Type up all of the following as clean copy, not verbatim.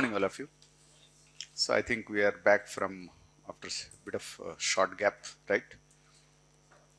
morning, all of you. So I think we are back from after a bit of a short gap, right?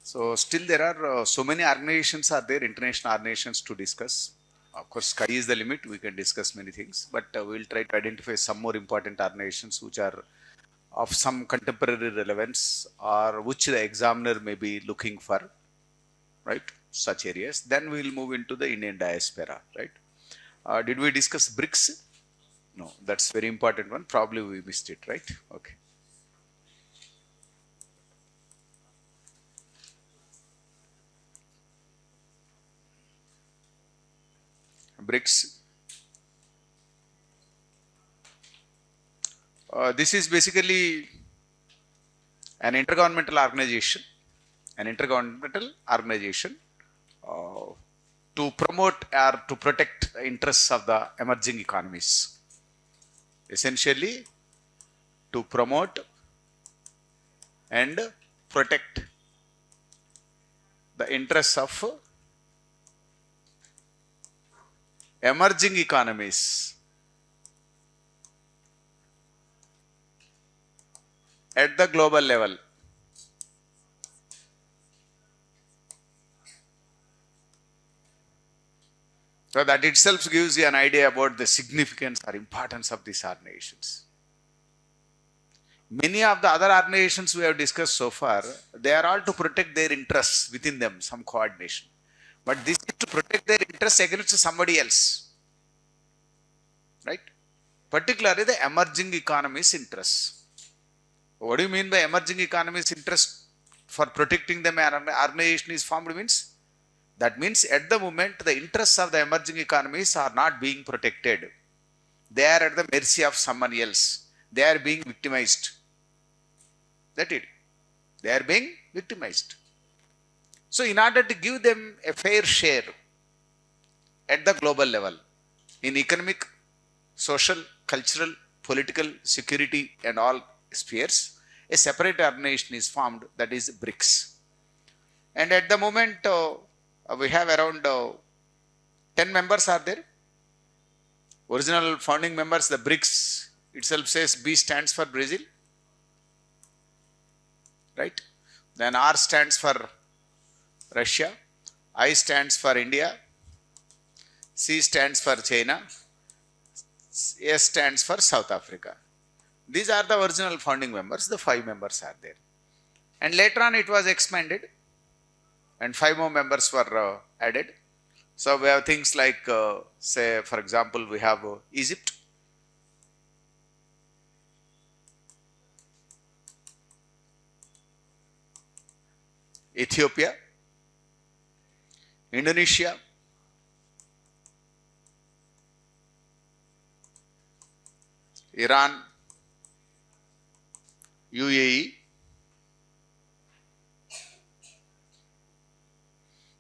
So still there are so many organizations are there, international organizations to discuss. Of course, sky is the limit. We can discuss many things, but we'll try to identify some more important organizations which are of some contemporary relevance or which the examiner may be looking for, right? Such areas. Then we'll move into the Indian diaspora, right? Did we discuss BRICS? No, that's very important one. Probably we missed it, right? Okay. BRICS. This is basically an intergovernmental organization. To promote or to protect the interests of the emerging economies. Essentially, to promote and protect the interests of emerging economies at the global level. So that itself gives you an idea about the significance or importance of these organizations. Many of the other organizations we have discussed so far, they are all to protect their interests within them, some coordination. But this is to protect their interests against somebody else. Right? Particularly the emerging economies' interests. What do you mean by emerging economies' interest? For protecting them, an organization is formed means? That means at the moment, the interests of the emerging economies are not being protected. They are at the mercy of someone else. They are being victimized. That's it. They are being victimized. So in order to give them a fair share at the global level, in economic, social, cultural, political, security and all spheres, a separate organization is formed, that is BRICS. And at the moment, we have around 10 members are there. Original founding members, the BRICS itself says B stands for Brazil. Right? Then R stands for Russia. I stands for India. C stands for China. S stands for South Africa. These are the original founding members. The 5 members are there. And later on it was expanded. And 5 more members were added. So we have things like, say, for example, we have Egypt, Ethiopia, Indonesia, Iran, UAE.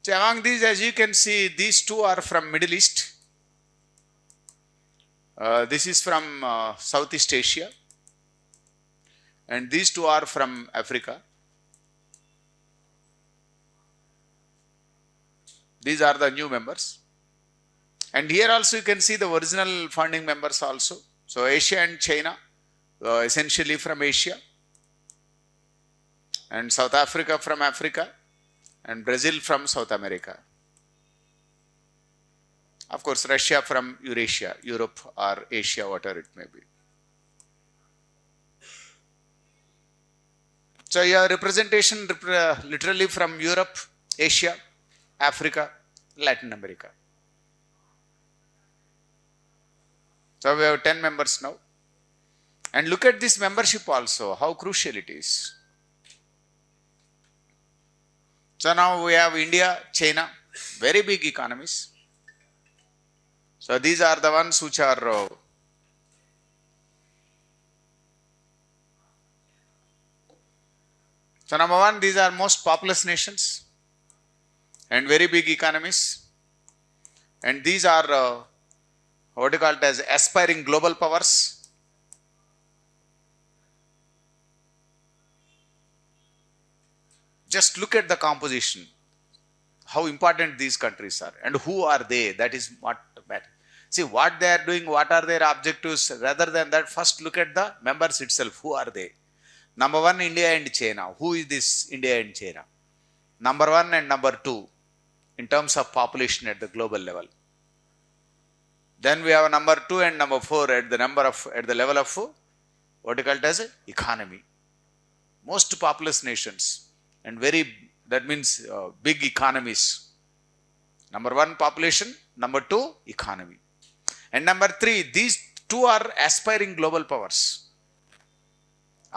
So among these, as you can see, these 2 are from Middle East. This is from Southeast Asia. And these 2 are from Africa. These are the new members. And here also you can see the original founding members also. So Asia and China, essentially from Asia. And South Africa from Africa. And Brazil from South America. Of course, Russia from Eurasia, Europe or Asia, whatever it may be. So your representation literally from Europe, Asia, Africa, Latin America. So we have 10 members now. And look at this membership also, how crucial it is. So now we have India, China, very big economies. So these are the ones which are so number 1, these are most populous nations and very big economies. And these are what you call it as aspiring global powers. Just look at the composition, how important these countries are and who are they, that is what matters. See what they are doing, what are their objectives. Rather than that, first look at the members itself. Who are they? Number one, India and China. Who is this India and China? Number one and number two in terms of population at the global level. Then we have number two and number four at the level of what you call it as economy. Most populous nations and that means big economies. Number one, population. Number two, economy. And number three, these two are aspiring global powers.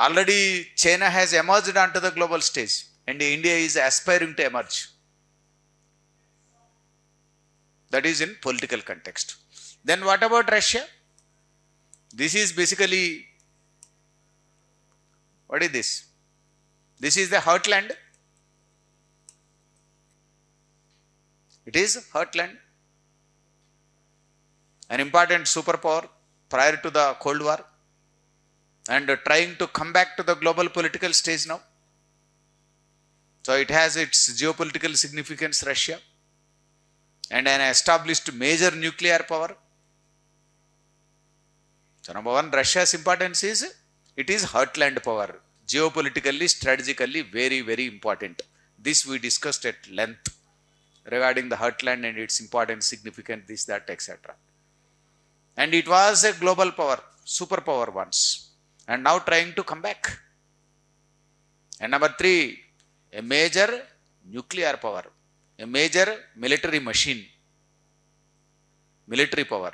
Already China has emerged onto the global stage and India is aspiring to emerge. That is in political context. Then what about Russia? This is basically, what is this? This is the heartland. It is heartland. An important superpower prior to the Cold War and trying to come back to the global political stage now. So it has its geopolitical significance, Russia, and an established major nuclear power. So number one, Russia's importance is, it is heartland power. Geopolitically, strategically, very, very important. This we discussed at length regarding the heartland and its importance, significance, this, that, etc. And it was a global power, superpower once, and now trying to come back. And number three, a major nuclear power, a major military machine, military power.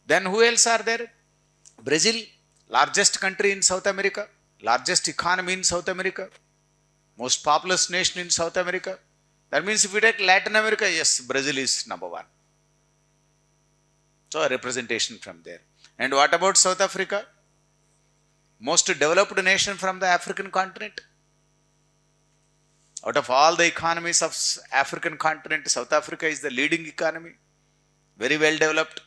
Then who else are there? Brazil, largest country in South America, largest economy in South America, most populous nation in South America. That means if we take Latin America, yes, Brazil is number one. So a representation from there. And what about South Africa? Most developed nation from the African continent. Out of all the economies of African continent, South Africa is the leading economy. Very well developed.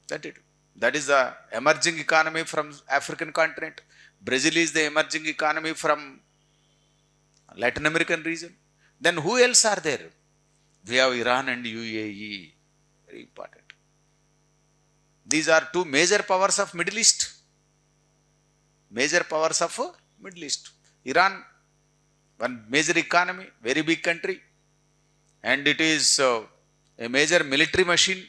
That is the emerging economy from African continent. Brazil is the emerging economy from Latin American region. Then who else are there? We have Iran and UAE. Very important. These are two major powers of Middle East. Major powers of Middle East. Iran, one major economy, very big country. And it is a major military machine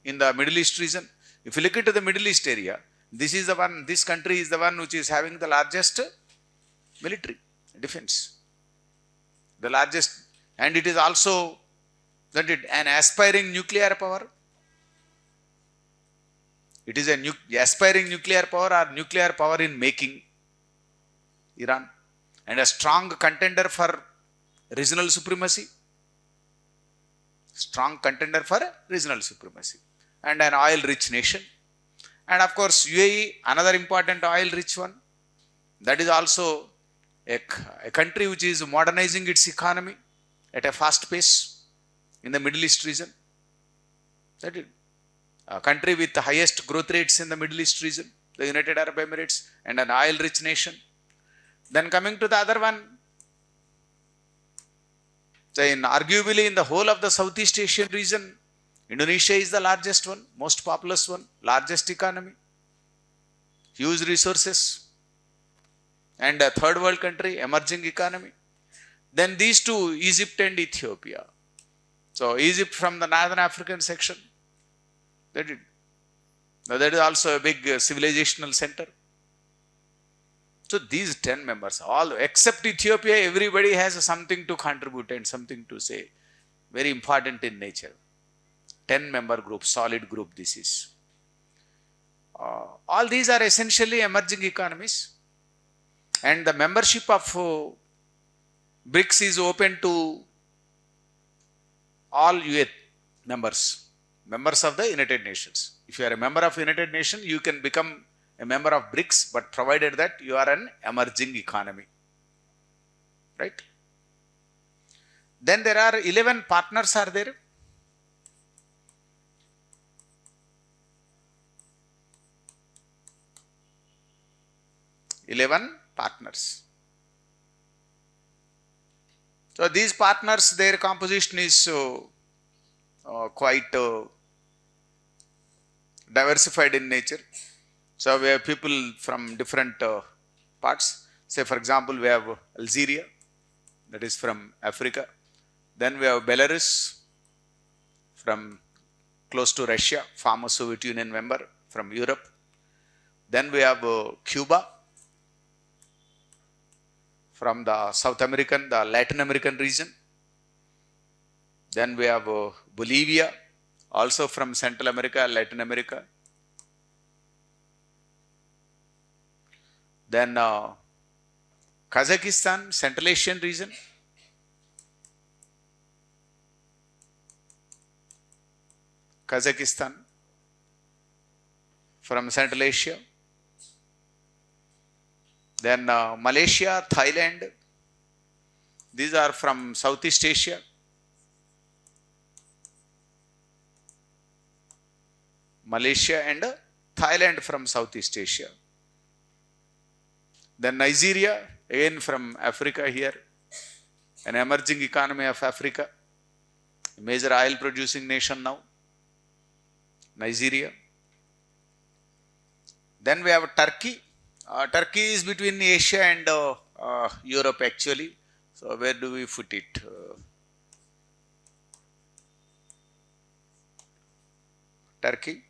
in the Middle East region. If you look into the Middle East area, this country is the one which is having the largest military defense. The largest, and it is also an aspiring nuclear power. It is an aspiring nuclear power or nuclear power in making, Iran, and a strong contender for regional supremacy. Strong contender for regional supremacy. And an oil-rich nation. And of course, UAE, another important oil-rich one. That is also a country which is modernizing its economy at a fast pace in the Middle East region. That is a country with the highest growth rates in the Middle East region, the United Arab Emirates, and an oil-rich nation. Then coming to the other one, arguably in the whole of the Southeast Asian region, Indonesia is the largest one, most populous one, largest economy, huge resources, and a third world country, emerging economy. Then these two, Egypt and Ethiopia. So Egypt from the Northern African section, that is also a big civilizational center. So these 10 members, all except Ethiopia, everybody has something to contribute and something to say. Very important in nature. 10-member group, solid group this is. All these are essentially emerging economies. And the membership of BRICS is open to all UA members of the United Nations. If you are a member of United Nations, you can become a member of BRICS, but provided that you are an emerging economy. Right? Then there are 11 partners are there. Partners. So these partners, their composition is quite diversified in nature. So we have people from different parts. Say for example, we have Algeria, that is from Africa. Then we have Belarus, from close to Russia, former Soviet Union member, from Europe. Then we have Cuba, from the South American, the Latin American region. Then we have Bolivia, also from Central America, Latin America. Then Kazakhstan, Central Asian region. Kazakhstan, from Central Asia. Then Malaysia, Thailand. These are from Southeast Asia. Malaysia and Thailand from Southeast Asia. Then Nigeria, again from Africa here, an emerging economy of Africa, a major oil producing nation now, Nigeria. Then we have Turkey. Turkey is between Asia and Europe actually. So where do we put it? Turkey.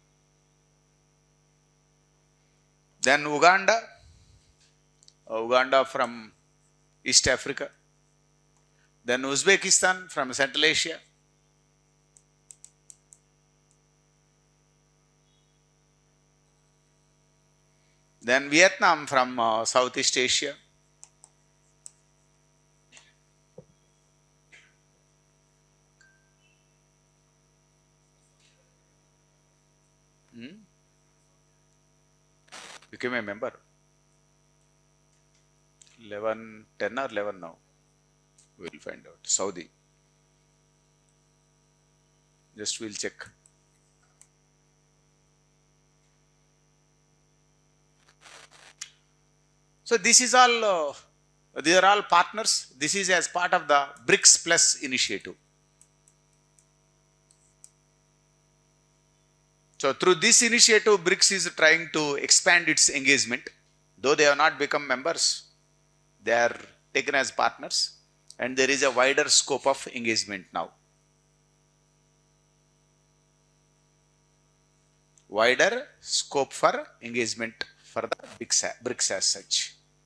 Then Uganda. Uganda from East Africa. Then Uzbekistan from Central Asia. Then Vietnam from Southeast Asia. Became a member. 11, 10 or 11 now. We will find out. Saudi. Just we'll check. So this is all, these are all partners. This is as part of the BRICS Plus initiative. So through this initiative, BRICS is trying to expand its engagement. Though they have not become members, they are taken as partners, and there is a wider scope of engagement now. Wider scope for engagement for the BRICS as such.